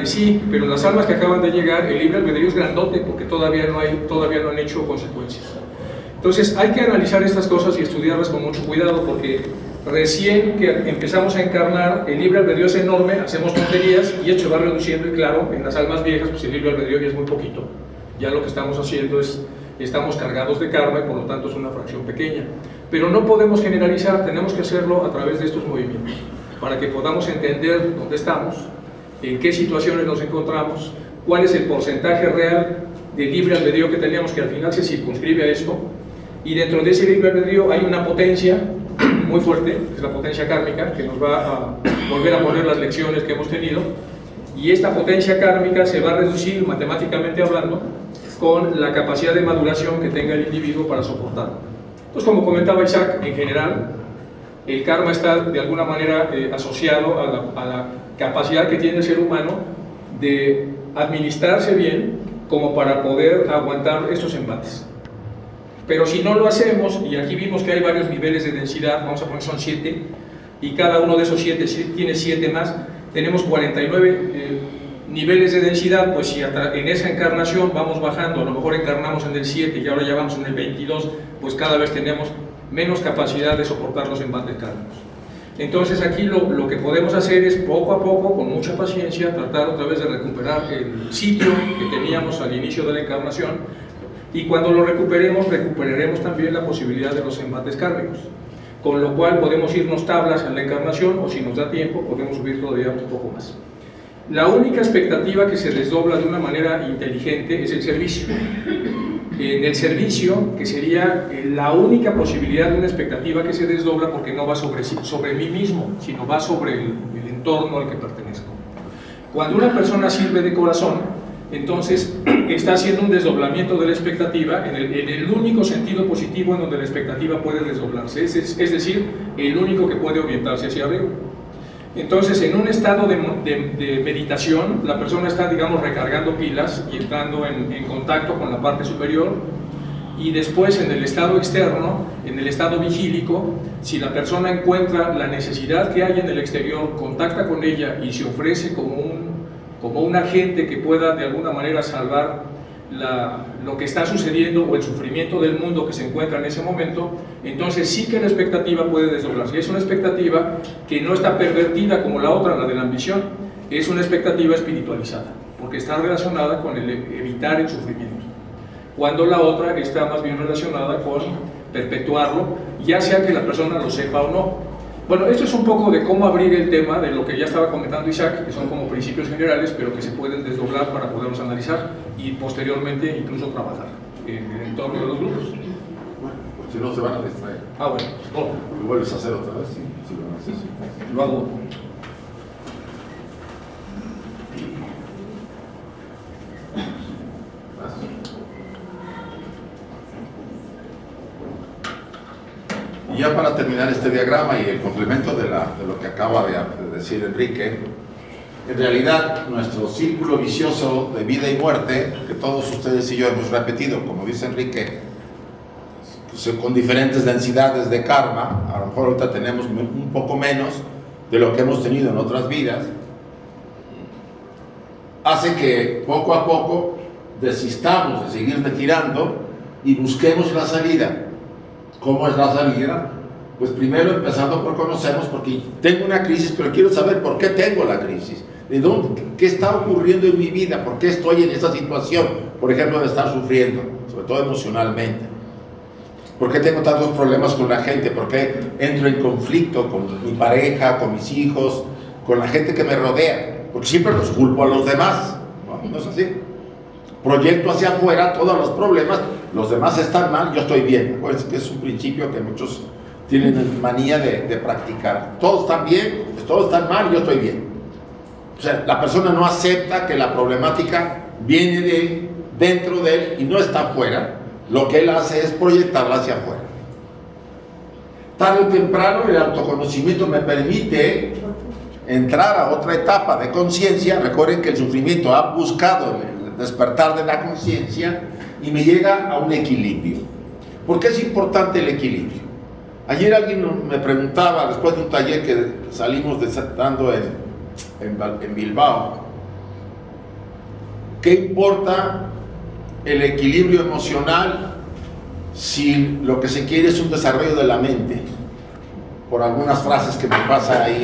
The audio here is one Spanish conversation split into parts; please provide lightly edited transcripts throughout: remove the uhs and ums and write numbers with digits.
sí, pero las almas que acaban de llegar, el libre albedrío es grandote porque todavía no han hecho consecuencias. Entonces hay que analizar estas cosas y estudiarlas con mucho cuidado, porque recién que empezamos a encarnar, el libre albedrío es enorme, hacemos tonterías y esto se va reduciendo, y claro, en las almas viejas pues el libre albedrío ya es muy poquito. Ya lo que estamos haciendo es, estamos cargados de karma y por lo tanto es una fracción pequeña. Pero no podemos generalizar, tenemos que hacerlo a través de estos movimientos, para que podamos entender dónde estamos, en qué situaciones nos encontramos, cuál es el porcentaje real de libre albedrío que teníamos, que al final se circunscribe a esto, y dentro de ese libre albedrío hay una potencia muy fuerte, que es la potencia kármica, que nos va a volver a poner las lecciones que hemos tenido, y esta potencia kármica se va a reducir matemáticamente hablando con la capacidad de maduración que tenga el individuo para soportarlo. Entonces, como comentaba Isaac, en general el karma está de alguna manera asociado a la capacidad que tiene el ser humano de administrarse bien como para poder aguantar estos embates. Pero si no lo hacemos, y aquí vimos que hay varios niveles de densidad, vamos a poner son 7, y cada uno de esos 7 tiene 7 más, tenemos 49 niveles de densidad, pues si en esa encarnación vamos bajando, a lo mejor encarnamos en el 7 y ahora ya vamos en el 22, pues cada vez tenemos menos capacidad de soportar los embates kármicos. Entonces aquí lo que podemos hacer es poco a poco, con mucha paciencia, tratar otra vez de recuperar el sitio que teníamos al inicio de la encarnación, y cuando lo recuperaremos también la posibilidad de los embates kármicos, con lo cual podemos irnos tablas en la encarnación, o si nos da tiempo podemos subir todavía un poco más. La única expectativa que se desdobla de una manera inteligente es el servicio. En el servicio, que sería la única posibilidad de una expectativa que se desdobla, porque no va sobre mí mismo, sino va sobre el entorno al que pertenezco. Cuando una persona sirve de corazón, entonces está haciendo un desdoblamiento de la expectativa en el único sentido positivo en donde la expectativa puede desdoblarse, es decir, el único que puede orientarse hacia arriba. Entonces, en un estado de meditación, la persona está, digamos, recargando pilas y entrando en contacto con la parte superior, y después en el estado externo, en el estado vigílico, si la persona encuentra la necesidad que hay en el exterior, contacta con ella y se ofrece como un agente que pueda de alguna manera salvar lo que está sucediendo o el sufrimiento del mundo que se encuentra en ese momento, entonces sí que la expectativa puede desdoblarse. Es una expectativa que no está pervertida como la otra, la de la ambición, es una expectativa espiritualizada, porque está relacionada con el evitar el sufrimiento, cuando la otra está más bien relacionada con perpetuarlo, ya sea que la persona lo sepa o no. Bueno, esto es un poco de cómo abrir el tema de lo que ya estaba comentando Isaac, que son como principios generales, pero que se pueden desdoblar para poderlos analizar y posteriormente incluso trabajar en el entorno de los grupos. Bueno, pues si no se van a distraer. Ah, bueno. Lo vuelves a hacer otra vez, sí, lo haces. Lo hago. Y ya para terminar este diagrama y el complemento de lo que acaba de decir Enrique, en realidad nuestro círculo vicioso de vida y muerte, que todos ustedes y yo hemos repetido, como dice Enrique, pues, con diferentes densidades de karma, a lo mejor ahorita tenemos un poco menos de lo que hemos tenido en otras vidas, hace que poco a poco desistamos de seguir girando y busquemos la salida. ¿Cómo es la salida? Pues primero empezando por conocernos, porque tengo una crisis, pero quiero saber por qué tengo la crisis, de dónde, qué está ocurriendo en mi vida, por qué estoy en esa situación, por ejemplo, de estar sufriendo, sobre todo emocionalmente. ¿Por qué tengo tantos problemas con la gente? ¿Por qué entro en conflicto con mi pareja, con mis hijos, con la gente que me rodea? Porque siempre los culpo a los demás, ¿no? No es así. Proyecto hacia afuera todos los problemas, los demás están mal, yo estoy bien. Acuérdense que es un principio que muchos tienen manía de practicar. Todos están bien, todos están mal, yo estoy bien. O sea, la persona no acepta que la problemática viene de dentro de él y no está afuera. Lo que él hace es proyectarla hacia afuera. Tarde o temprano el autoconocimiento me permite entrar a otra etapa de conciencia. Recuerden que el sufrimiento ha buscado el despertar de la conciencia y me llega a un equilibrio. ¿Por qué es importante el equilibrio? Ayer alguien me preguntaba, después de un taller que salimos dando en Bilbao, ¿Qué importa el equilibrio emocional si lo que se quiere es un desarrollo de la mente? Por algunas frases que me pasa ahí,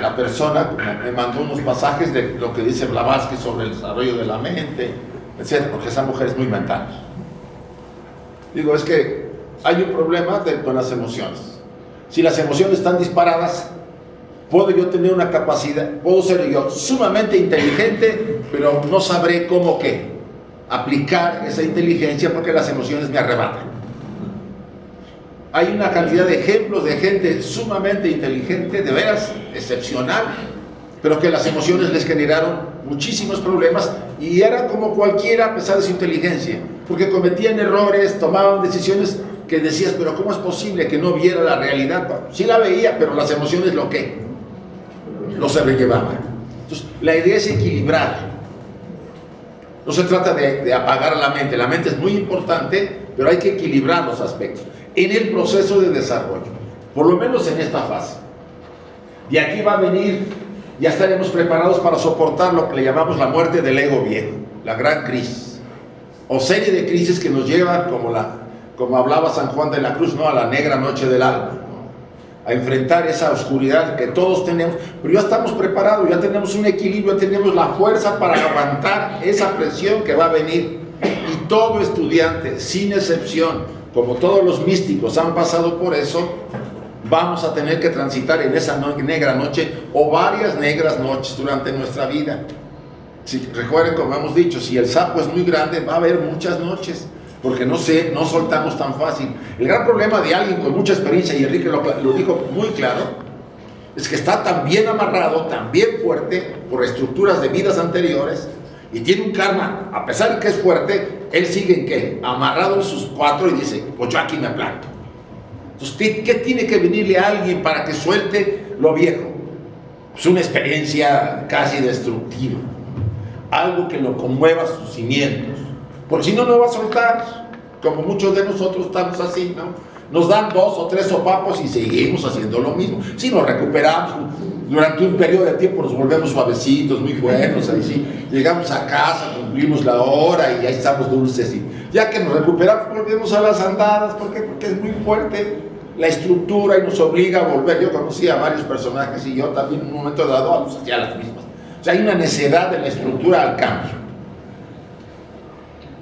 la persona me mandó unos pasajes de lo que dice Blavatsky sobre el desarrollo de la mente, etc., porque esa mujer es muy mental. Digo, es que hay un problema con las emociones. Si las emociones están disparadas, puedo yo tener una capacidad, puedo ser yo sumamente inteligente, pero no sabré cómo aplicar esa inteligencia porque las emociones me arrebatan. Hay una cantidad de ejemplos de gente sumamente inteligente, de veras excepcional, pero que las emociones les generaron muchísimos problemas y eran como cualquiera a pesar de su inteligencia, porque cometían errores, tomaban decisiones que decías, pero ¿cómo es posible que no viera la realidad? Sí la veía, pero las emociones lo sobrellevaban. Entonces, la idea es equilibrar. No se trata de apagar la mente es muy importante, pero hay que equilibrar los aspectos en el proceso de desarrollo, por lo menos en esta fase. De aquí va a venir, ya estaremos preparados para soportar lo que le llamamos la muerte del ego viejo, la gran crisis, o serie de crisis que nos llevan, como hablaba San Juan de la Cruz, ¿no?, a la negra noche del alma, ¿no?, a enfrentar esa oscuridad que todos tenemos, pero ya estamos preparados, ya tenemos un equilibrio, ya tenemos la fuerza para aguantar esa presión que va a venir. Y todo estudiante, sin excepción, como todos los místicos han pasado por eso, vamos a tener que transitar en esa negra noche o varias negras noches durante nuestra vida. Si recuerden, como hemos dicho, si el sapo es muy grande, va a haber muchas noches, porque no soltamos tan fácil. El gran problema de alguien con mucha experiencia, y Enrique lo dijo muy claro, es que está tan bien amarrado, tan bien fuerte, por estructuras de vidas anteriores, y tiene un karma, a pesar de que es fuerte, él sigue en qué, amarrado en sus cuatro y dice, pues yo aquí me planto. Entonces, ¿qué tiene que venirle a alguien para que suelte lo viejo? Pues una experiencia casi destructiva, algo que lo conmueva sus cimientos, porque si no, no va a soltar, como muchos de nosotros estamos así, ¿no? Nos dan 2 o 3 sopapos y seguimos haciendo lo mismo. Si nos recuperamos, durante un periodo de tiempo nos volvemos suavecitos, muy buenos, ahí sí, llegamos a casa, cumplimos la hora y ya estamos dulces, y ya que nos recuperamos volvemos a las andadas. ¿Por qué? Porque es muy fuerte la estructura y nos obliga a volver. Yo conocí a varios personajes y yo también en un momento dado hacía las mismas. O sea, hay una necesidad de la estructura al cambio.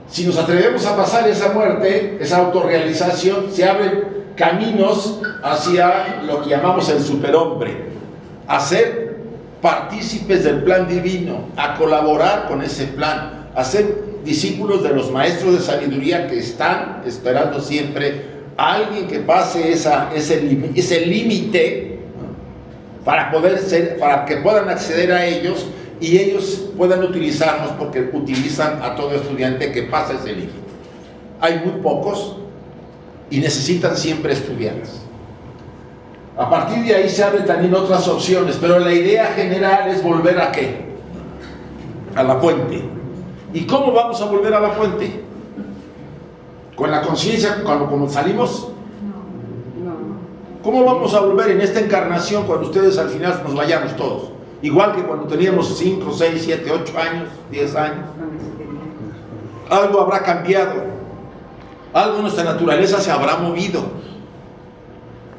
Si nos atrevemos a pasar esa muerte, esa autorrealización, se abren caminos hacia lo que llamamos el superhombre, a ser partícipes del plan divino, a colaborar con ese plan, a ser discípulos de los maestros de sabiduría que están esperando siempre a alguien que pase ese límite para que puedan acceder a ellos y ellos puedan utilizarnos, porque utilizan a todo estudiante que pasa ese límite. Hay muy pocos y necesitan siempre estudiantes. A partir de ahí se abren también otras opciones, pero la idea general es volver ¿a qué? A la fuente. ¿Y cómo vamos a volver a la fuente? ¿Con la conciencia cuando salimos? No. ¿Cómo vamos a volver en esta encarnación cuando ustedes al final nos vayamos todos? Igual que cuando teníamos 5, 6, 7, 8 años, 10 años. Algo habrá cambiado. Algo en nuestra naturaleza se habrá movido.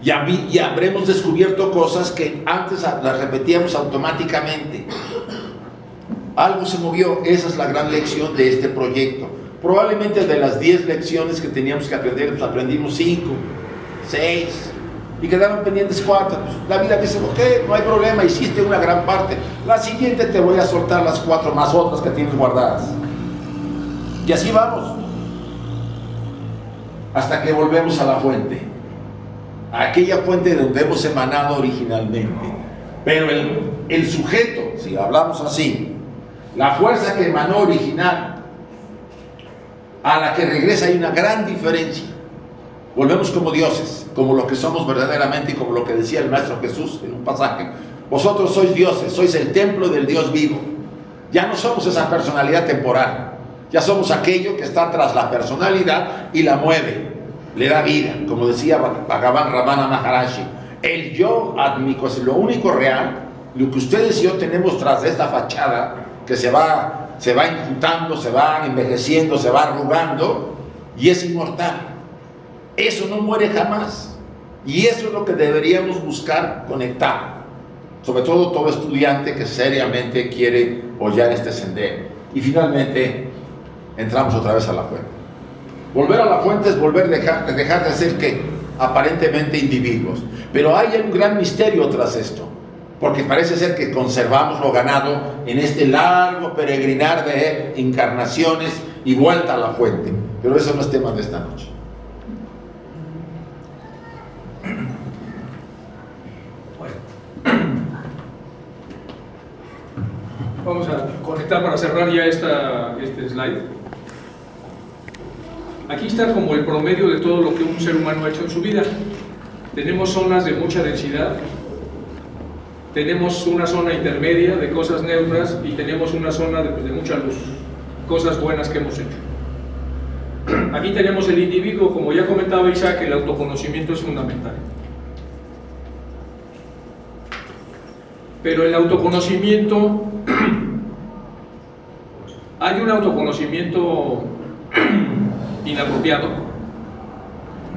Y habremos descubierto cosas que antes las repetíamos automáticamente. Algo se movió. Esa es la gran lección de este proyecto. Probablemente de las 10 lecciones que teníamos que aprender, pues aprendimos 5, 6 y quedaron pendientes 4. Pues la vida dice, ok, no hay problema, hiciste una gran parte. La siguiente te voy a soltar las 4 más otras que tienes guardadas. Y así vamos. Hasta que volvemos a la fuente. A aquella fuente de donde hemos emanado originalmente. Pero el sujeto, si hablamos así, la fuerza que emanó original, a la que regresa, hay una gran diferencia. Volvemos como dioses, como lo que somos verdaderamente y como lo que decía el Maestro Jesús en un pasaje. Vosotros sois dioses, sois el templo del Dios vivo. Ya no somos esa personalidad temporal, ya somos aquello que está tras la personalidad y la mueve, le da vida, como decía Bhagavan Ramana Maharaji. El yo átmico es lo único real. Lo que ustedes y yo tenemos tras de esta fachada que se va injutando, se va envejeciendo, se va arrugando y es inmortal. Eso no muere jamás. Y eso es lo que deberíamos buscar conectar. Sobre todo estudiante que seriamente quiere hollar este sendero. Y finalmente entramos otra vez a la fuente. Volver a la fuente es dejar de ser ¿qué? Aparentemente individuos. Pero hay un gran misterio tras esto. Porque parece ser que conservamos lo ganado en este largo peregrinar de encarnaciones y vuelta a la fuente. Pero eso no es tema de esta noche. Vamos a conectar para cerrar ya este slide. Aquí está como el promedio de todo lo que un ser humano ha hecho en su vida. Tenemos zonas de mucha densidad, tenemos una zona intermedia de cosas neutras y tenemos una zona de mucha luz, cosas buenas que hemos hecho. Aquí tenemos el individuo, como ya comentaba Isaac, el autoconocimiento es fundamental. Pero el autoconocimiento, hay un autoconocimiento inapropiado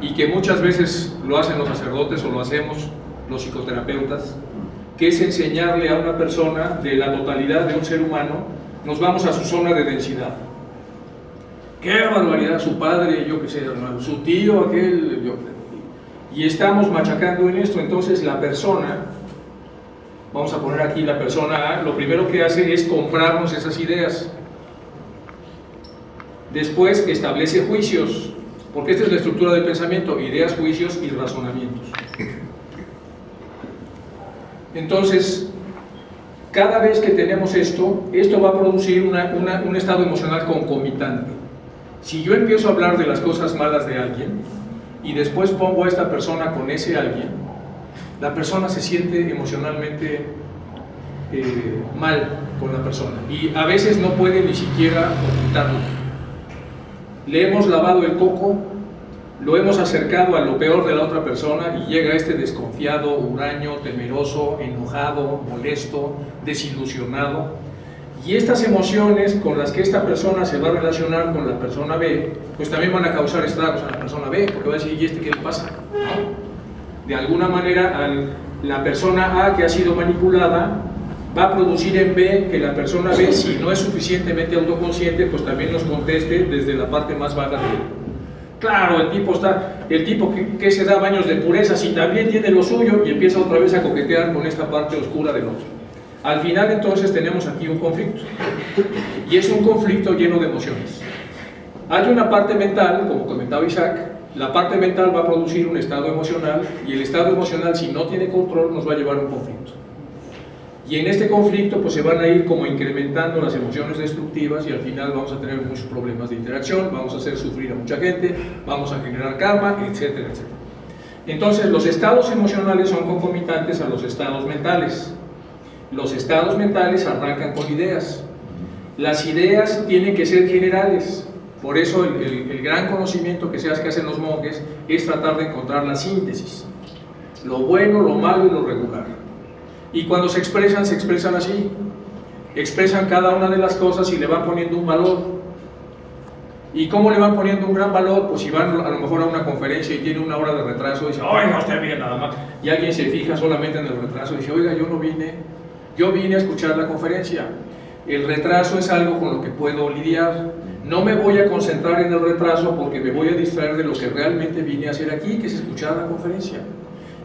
y que muchas veces lo hacen los sacerdotes o lo hacemos los psicoterapeutas, que es enseñarle a una persona de la totalidad de un ser humano, nos vamos a su zona de densidad. ¡Qué barbaridad! Su padre, yo qué sé, hermano, su tío, aquel... Y estamos machacando en esto. Entonces la persona, vamos a poner aquí la persona A, lo primero que hace es comprarnos esas ideas. Después establece juicios, porque esta es la estructura del pensamiento: ideas, juicios y razonamientos. Entonces, cada vez que tenemos esto va a producir un estado emocional concomitante. Si yo empiezo a hablar de las cosas malas de alguien y después pongo a esta persona con ese alguien, la persona se siente emocionalmente mal con la persona y a veces no puede ni siquiera ocultarlo. Le hemos lavado el coco, lo hemos acercado a lo peor de la otra persona y llega este desconfiado, huraño, temeroso, enojado, molesto, desilusionado. Y estas emociones con las que esta persona se va a relacionar con la persona B, pues también van a causar estragos a la persona B, porque va a decir: ¿y este qué le pasa? ¿No? De alguna manera, la persona A que ha sido manipulada va a producir en B que la persona B, si no es suficientemente autoconsciente, pues también nos conteste desde la parte más baja de él. Claro, el tipo que se da baños de pureza, si también tiene lo suyo, y empieza otra vez a coquetear con esta parte oscura del otro. Al final, entonces, tenemos aquí un conflicto, y es un conflicto lleno de emociones. Hay una parte mental, como comentaba Isaac, la parte mental va a producir un estado emocional, y el estado emocional, si no tiene control, nos va a llevar a un conflicto. Y en este conflicto pues se van a ir como incrementando las emociones destructivas y al final vamos a tener muchos problemas de interacción, vamos a hacer sufrir a mucha gente, vamos a generar karma, etcétera, etcétera. Entonces los estados emocionales son concomitantes a los estados mentales. Los estados mentales arrancan con ideas. Las ideas tienen que ser generales. Por eso el gran conocimiento que hacen los monjes es tratar de encontrar la síntesis. Lo bueno, lo malo y lo regular. Y cuando se expresan así. Expresan cada una de las cosas y le van poniendo un valor. ¿Y cómo le van poniendo un gran valor? Pues si van a lo mejor a una conferencia y tiene 1 hora de retraso, dice: oiga, usted viene nada más. Y alguien se fija solamente en el retraso y dice: oiga, yo vine a escuchar la conferencia. El retraso es algo con lo que puedo lidiar. No me voy a concentrar en el retraso porque me voy a distraer de lo que realmente vine a hacer aquí, que es escuchar la conferencia.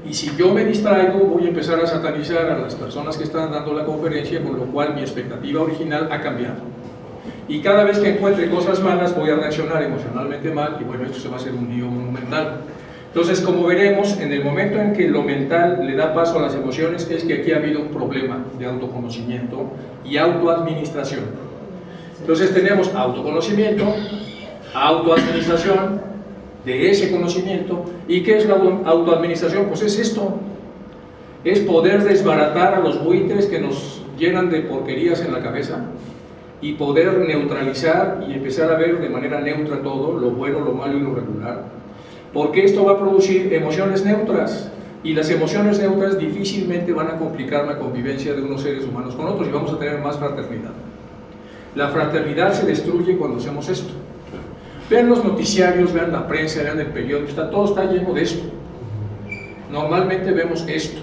Y si yo me distraigo, voy a empezar a satanizar a las personas que están dando la conferencia, con lo cual mi expectativa original ha cambiado. Y cada vez que encuentre cosas malas, voy a reaccionar emocionalmente mal, y bueno, esto se va a hacer un lío monumental. Entonces, como veremos, en el momento en que lo mental le da paso a las emociones, es que aquí ha habido un problema de autoconocimiento y autoadministración. Entonces tenemos autoconocimiento, autoadministración de ese conocimiento. ¿Y qué es la autoadministración? Pues es esto, es poder desbaratar a los buitres que nos llenan de porquerías en la cabeza y poder neutralizar y empezar a ver de manera neutra todo, lo bueno, lo malo y lo regular, porque esto va a producir emociones neutras, y las emociones neutras difícilmente van a complicar la convivencia de unos seres humanos con otros y vamos a tener más fraternidad. La fraternidad se destruye cuando hacemos esto. Vean los noticiarios, vean la prensa, vean el periódico, todo está lleno de esto. Normalmente vemos esto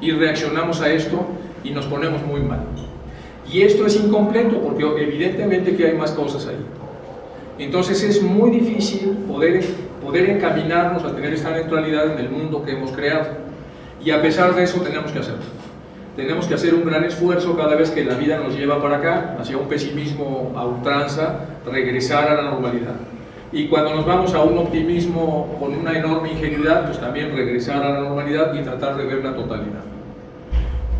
y reaccionamos a esto y nos ponemos muy mal. Y esto es incompleto porque evidentemente que hay más cosas ahí. Entonces es muy difícil poder encaminarnos a tener esta neutralidad en el mundo que hemos creado. Y a pesar de eso tenemos que hacerlo. Tenemos que hacer un gran esfuerzo cada vez que la vida nos lleva para acá, hacia un pesimismo a ultranza, regresar a la normalidad. Y cuando nos vamos a un optimismo con una enorme ingenuidad, pues también regresar a la normalidad y tratar de ver la totalidad.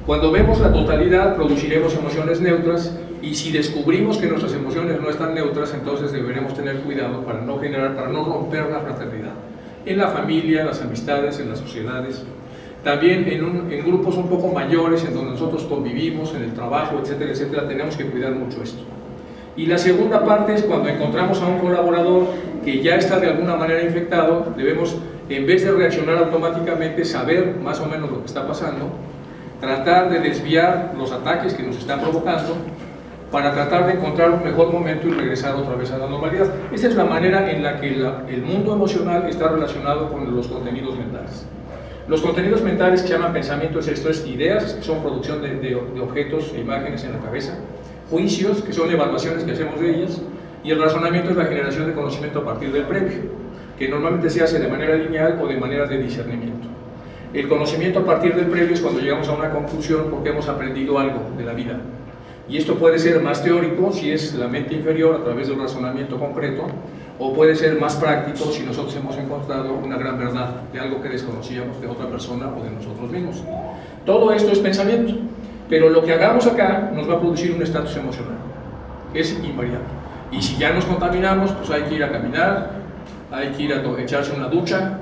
Cuando vemos la totalidad, produciremos emociones neutras, y si descubrimos que nuestras emociones no están neutras, entonces deberemos tener cuidado para no romper la fraternidad. En la familia, en las amistades, en las sociedades. También en grupos un poco mayores, en donde nosotros convivimos, en el trabajo, etcétera, etcétera, tenemos que cuidar mucho esto. Y la segunda parte es cuando encontramos a un colaborador que ya está de alguna manera infectado, debemos, en vez de reaccionar automáticamente, saber más o menos lo que está pasando, tratar de desviar los ataques que nos están provocando para tratar de encontrar un mejor momento y regresar otra vez a la normalidad. Esta es la manera en la que el mundo emocional está relacionado con los contenidos mentales. Los contenidos mentales que se llaman pensamientos, esto es ideas, que son producción de objetos e imágenes en la cabeza, juicios, que son evaluaciones que hacemos de ellas, y el razonamiento es la generación de conocimiento a partir del previo, que normalmente se hace de manera lineal o de manera de discernimiento. El conocimiento a partir del previo es cuando llegamos a una conclusión porque hemos aprendido algo de la vida. Y esto puede ser más teórico si es la mente inferior a través de un razonamiento concreto, o puede ser más práctico si nosotros hemos encontrado una gran verdad de algo que desconocíamos de otra persona o de nosotros mismos. Todo esto es pensamiento, pero lo que hagamos acá nos va a producir un estatus emocional. Es invariable. Y si ya nos contaminamos, pues hay que ir a caminar, hay que ir a echarse una ducha,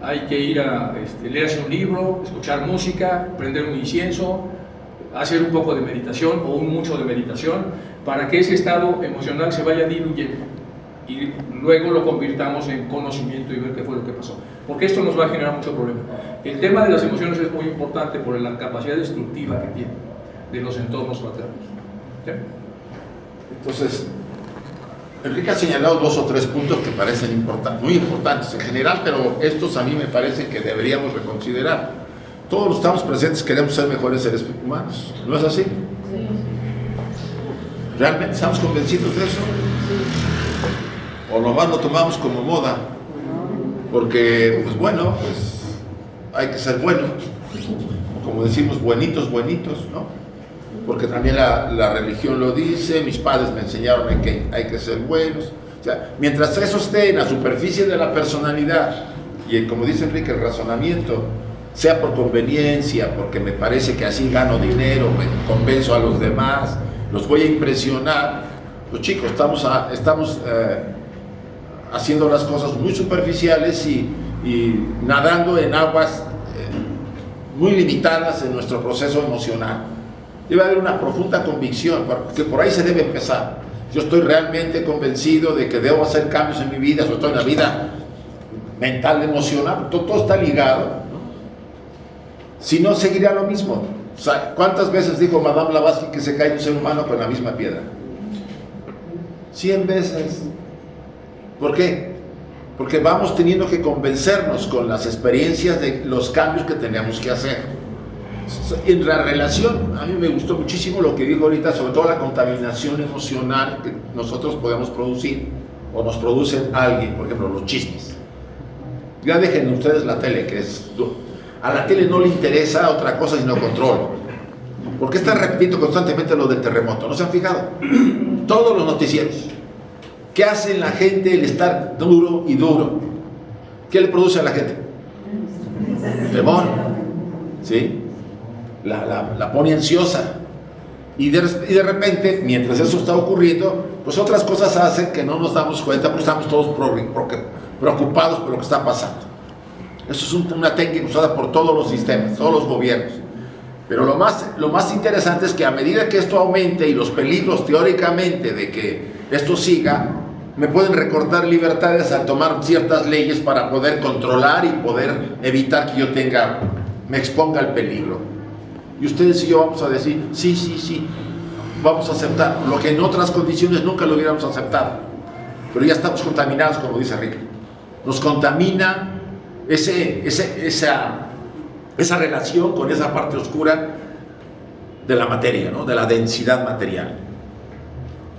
hay que ir a leerse un libro, escuchar música, prender un incienso, hacer un poco de meditación o mucho de meditación, para que ese estado emocional se vaya diluyendo y luego lo convirtamos en conocimiento y ver qué fue lo que pasó, porque esto nos va a generar mucho problema. El tema de las emociones es muy importante por la capacidad destructiva que tiene de los entornos fraternos. ¿Sí? Entonces, Enrique ha señalado 2 o 3 puntos que parecen muy importantes en general, pero estos a mí me parece que deberíamos reconsiderar. Todos los que estamos presentes queremos ser mejores seres humanos, ¿no es así? ¿Realmente estamos convencidos de eso? O nomás lo tomamos como moda, porque, pues bueno, pues hay que ser bueno, como decimos, buenitos, ¿no? Porque también la religión lo dice, mis padres me enseñaron que hay que ser buenos. O sea, mientras eso esté en la superficie de la personalidad, y como dice Enrique, el razonamiento, sea por conveniencia, porque me parece que así gano dinero, me convenzo a los demás, los voy a impresionar, pues chicos, estamos haciendo las cosas muy superficiales y nadando en aguas muy limitadas en nuestro proceso emocional. Debe haber una profunda convicción, porque por ahí se debe empezar. Yo estoy realmente convencido de que debo hacer cambios en mi vida, sobre todo en la vida mental, emocional, todo está ligado, ¿no? Si no, seguirá lo mismo. O sea, ¿cuántas veces dijo Madame Blavatsky que se cae un ser humano con la misma piedra? 100 veces. ¿Por qué? Porque vamos teniendo que convencernos con las experiencias de los cambios que tenemos que hacer. En la relación, a mí me gustó muchísimo lo que dijo ahorita, sobre todo la contaminación emocional que nosotros podemos producir, o nos producen alguien, por ejemplo, los chismes. Ya dejen ustedes la tele, que es... A la tele no le interesa otra cosa sino control. Porque está repitiendo constantemente lo del terremoto, ¿no se han fijado? Todos los noticieros. ¿Qué hace la gente el estar duro y duro? ¿Qué le produce a la gente? Temor, ¿sí? La pone ansiosa. Y de repente, mientras eso está ocurriendo, pues otras cosas hacen que no nos damos cuenta, porque estamos todos preocupados por lo que está pasando. Eso es una técnica usada por todos los sistemas, todos los gobiernos. Pero lo más interesante es que a medida que esto aumente y los peligros teóricamente de que esto siga, me pueden recortar libertades al tomar ciertas leyes para poder controlar y poder evitar que yo me exponga al peligro. Y ustedes y yo vamos a decir, sí. vamos a aceptar lo que en otras condiciones nunca lo hubiéramos aceptado. Pero ya estamos contaminados, como dice Rick. Nos contamina esa relación con esa parte oscura de la materia, ¿no? De la densidad material.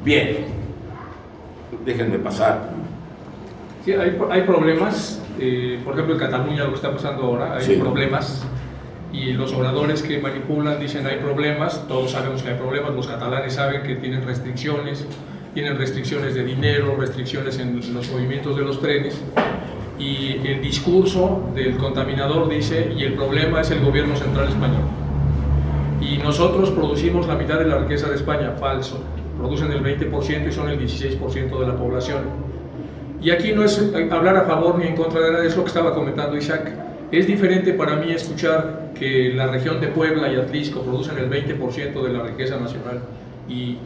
Bien, déjenme pasar. Sí, hay problemas, por ejemplo en Cataluña lo que está pasando ahora, hay problemas, y los oradores que manipulan dicen hay problemas, todos sabemos que hay problemas, los catalanes saben que tienen restricciones de dinero, restricciones en los movimientos de los trenes, y el discurso del contaminador dice, y el problema es el gobierno central español. Y nosotros producimos la mitad de la riqueza de España, falso. Producen el 20% y son el 16% de la población. Y aquí no es hablar a favor ni en contra de nada, es lo que estaba comentando Isaac. Es diferente para mí escuchar que la región de Puebla y Atlisco producen el 20% de la riqueza nacional y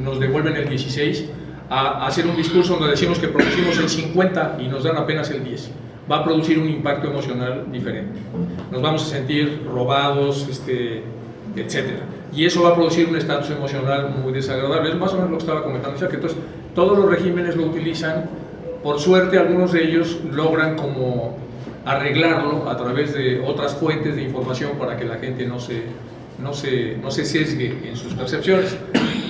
nos devuelven el 16%, a hacer un discurso donde decimos que producimos el 50% y nos dan apenas el 10%. Va a producir un impacto emocional diferente. Nos vamos a sentir robados, etcétera. Y eso va a producir un estatus emocional muy desagradable. Es más o menos lo que estaba comentando Isaac. Entonces, todos los regímenes lo utilizan. Por suerte, algunos de ellos logran como arreglarlo a través de otras fuentes de información para que la gente no se sesgue en sus percepciones.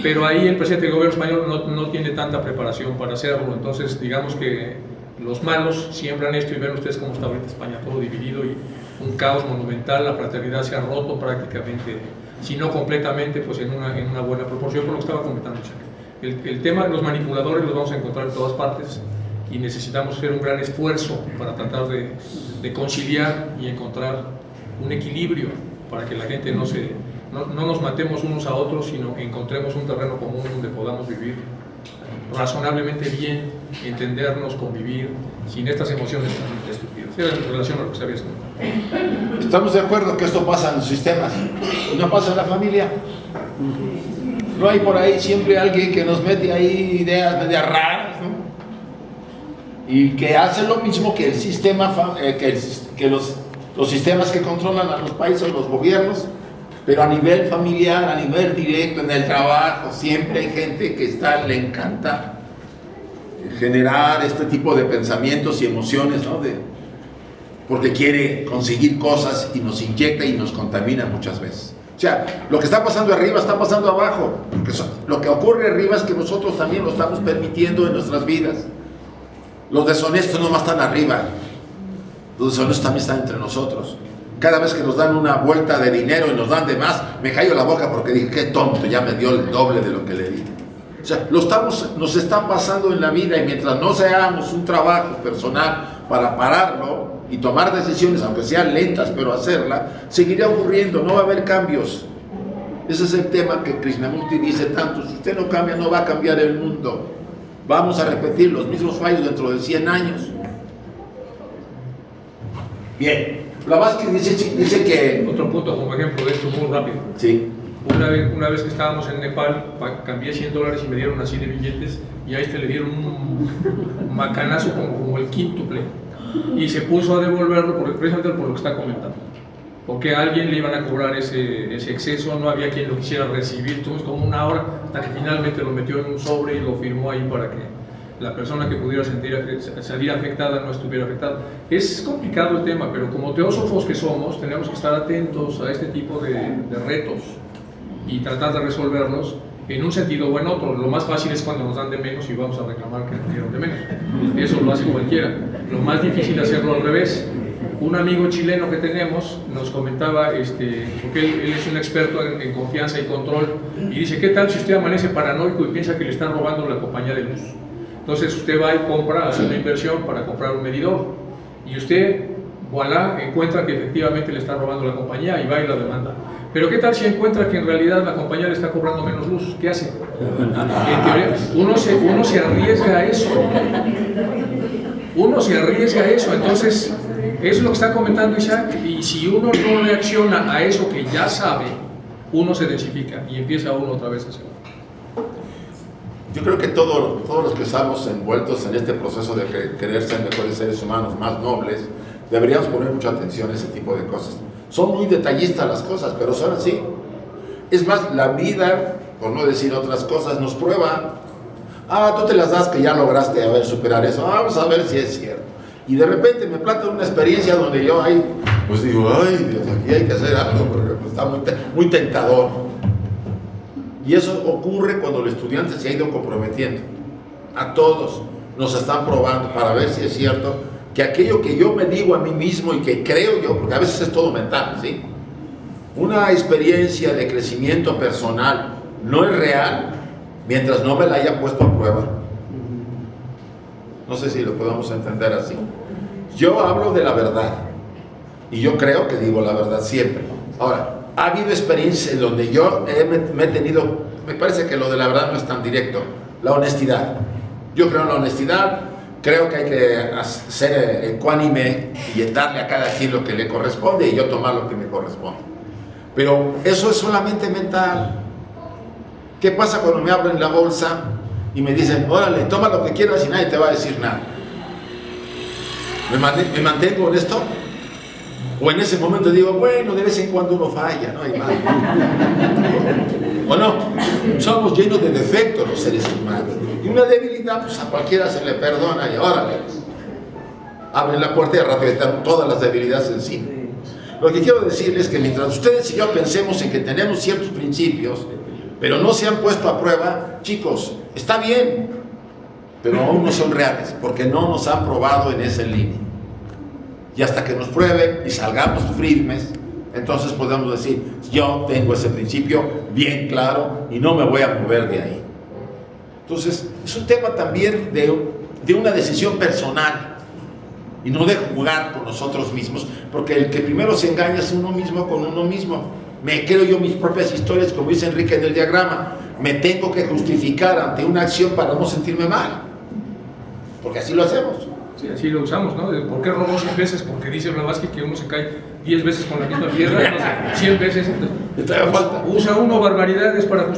Pero ahí el presidente del gobierno español no tiene tanta preparación para hacerlo. Entonces, digamos que los malos siembran esto y ven ustedes cómo está ahorita España, todo dividido y un caos monumental. La fraternidad se ha roto prácticamente, si no completamente, pues en una buena proporción, por lo que estaba comentando Isaac. El tema de los manipuladores los vamos a encontrar en todas partes y necesitamos hacer un gran esfuerzo para tratar de conciliar y encontrar un equilibrio para que la gente no nos matemos unos a otros, sino encontremos un terreno común donde podamos vivir razonablemente bien, entendernos, convivir, sin estas emociones tan estúpidas. En relación a lo que sabías. Estamos de acuerdo que esto pasa en los sistemas, y no pasa en la familia. No hay por ahí siempre alguien que nos mete ahí ideas medias raras, ¿no? Y que hace lo mismo que el sistema, que los sistemas que controlan a los países, los gobiernos, pero a nivel familiar, a nivel directo, en el trabajo, siempre hay gente que le encanta generar este tipo de pensamientos y emociones, ¿no? Porque quiere conseguir cosas y nos inyecta y nos contamina muchas veces. O sea, lo que está pasando arriba está pasando abajo. Lo que ocurre arriba es que nosotros también lo estamos permitiendo en nuestras vidas. Los deshonestos no más están arriba, los deshonestos también están entre nosotros. Cada vez que nos dan una vuelta de dinero y nos dan de más, me callo la boca porque dije, qué tonto, ya me dio el doble de lo que le di. O sea, nos está pasando en la vida, y mientras no hagamos un trabajo personal para pararlo y tomar decisiones, aunque sean lentas, pero hacerla, seguirá ocurriendo, no va a haber cambios. Ese es el tema que Krishnamurti dice tanto: si usted no cambia, no va a cambiar el mundo. Vamos a repetir los mismos fallos dentro de 100 años. Bien. Blavatsky dice que... Otro punto como ejemplo de esto, muy rápido. Sí. Una vez que estábamos en Nepal, cambié $100 y me dieron así de billetes, y a le dieron un macanazo como el quíntuple, y se puso a devolverlo precisamente por lo que está comentando, porque a alguien le iban a cobrar ese exceso, no había quien lo quisiera recibir. Tuvimos como una hora hasta que finalmente lo metió en un sobre y lo firmó ahí para que la persona que pudiera salir afectada no estuviera afectada. Es complicado el tema, pero como teósofos que somos, tenemos que estar atentos a este tipo de retos y tratar de resolverlos en un sentido o en otro. Lo más fácil es cuando nos dan de menos y vamos a reclamar que nos dieron de menos. Eso lo hace cualquiera. Lo más difícil es hacerlo al revés. Un amigo chileno que tenemos nos comentaba, porque él es un experto en confianza y control, y dice, ¿qué tal si usted amanece paranoico y piensa que le están robando la compañía de luz? Entonces usted va y compra, hace una inversión para comprar un medidor, y usted, voilà, encuentra que efectivamente le están robando la compañía y va y la demanda. Pero ¿qué tal si encuentra que en realidad la compañía le está cobrando menos luz? ¿Qué hace? En teoría, uno se arriesga a eso. Uno se arriesga a eso. Entonces, eso es lo que está comentando Isaac, y si uno no reacciona a eso que ya sabe, uno se densifica y empieza uno otra vez a hacerlo. Yo creo que todos los que estamos envueltos en este proceso de querer ser mejores seres humanos, más nobles, deberíamos poner mucha atención a ese tipo de cosas. Son muy detallistas las cosas, pero son así. Es más, la vida por no decir otras cosas, nos prueba. Tú te las das que ya lograste superar eso. Vamos a ver si es cierto. Y de repente me planta una experiencia donde yo ahí, pues digo, ay Dios, aquí hay que hacer algo, porque pues, está muy tentador. Y eso ocurre cuando el estudiante se ha ido comprometiendo. A todos nos están probando para ver si es cierto que aquello que yo me digo a mí mismo y que creo yo, porque a veces es todo mental, ¿sí? Una experiencia de crecimiento personal no es real mientras no me la haya puesto a prueba. No sé si lo podemos entender así. Yo hablo de la verdad y yo creo que digo la verdad siempre. Ahora, ha habido experiencias en donde yo me he tenido, me parece que lo de la verdad no es tan directo, la honestidad. Yo creo en la honestidad, creo que hay que ser ecuánime y darle a cada quien lo que le corresponde y yo tomar lo que me corresponde. Pero eso es solamente mental. ¿Qué pasa cuando me abren la bolsa y me dicen, órale, toma lo que quieras y nadie te va a decir nada? ¿Me mantengo honesto? O en ese momento digo, bueno, de vez en cuando uno falla, no hay más. ¿O no? Somos llenos de defectos los seres humanos. Y una debilidad, pues a cualquiera se le perdona y órale. Abren la puerta y al rato están todas las debilidades encima. Lo que quiero decirles es que mientras ustedes y yo pensemos en que tenemos ciertos principios, pero no se han puesto a prueba, chicos, está bien, pero aún no son reales, porque no nos han probado en esa línea. Y hasta que nos prueben y salgamos firmes, entonces podemos decir, yo tengo ese principio bien claro y no me voy a mover de ahí. Entonces, es un tema también de una decisión personal y no de jugar con nosotros mismos, porque el que primero se engaña es uno mismo con uno mismo. Me creo yo mis propias historias, como dice Enrique en el diagrama. Me tengo que justificar ante una acción para no sentirme mal, porque así lo hacemos. Sí, así lo usamos, ¿no? ¿Por qué robó 100 veces? Porque dice Blavatsky que uno se cae 10 veces con la misma piedra, 100 veces. Te da falta. Usa uno barbaridades para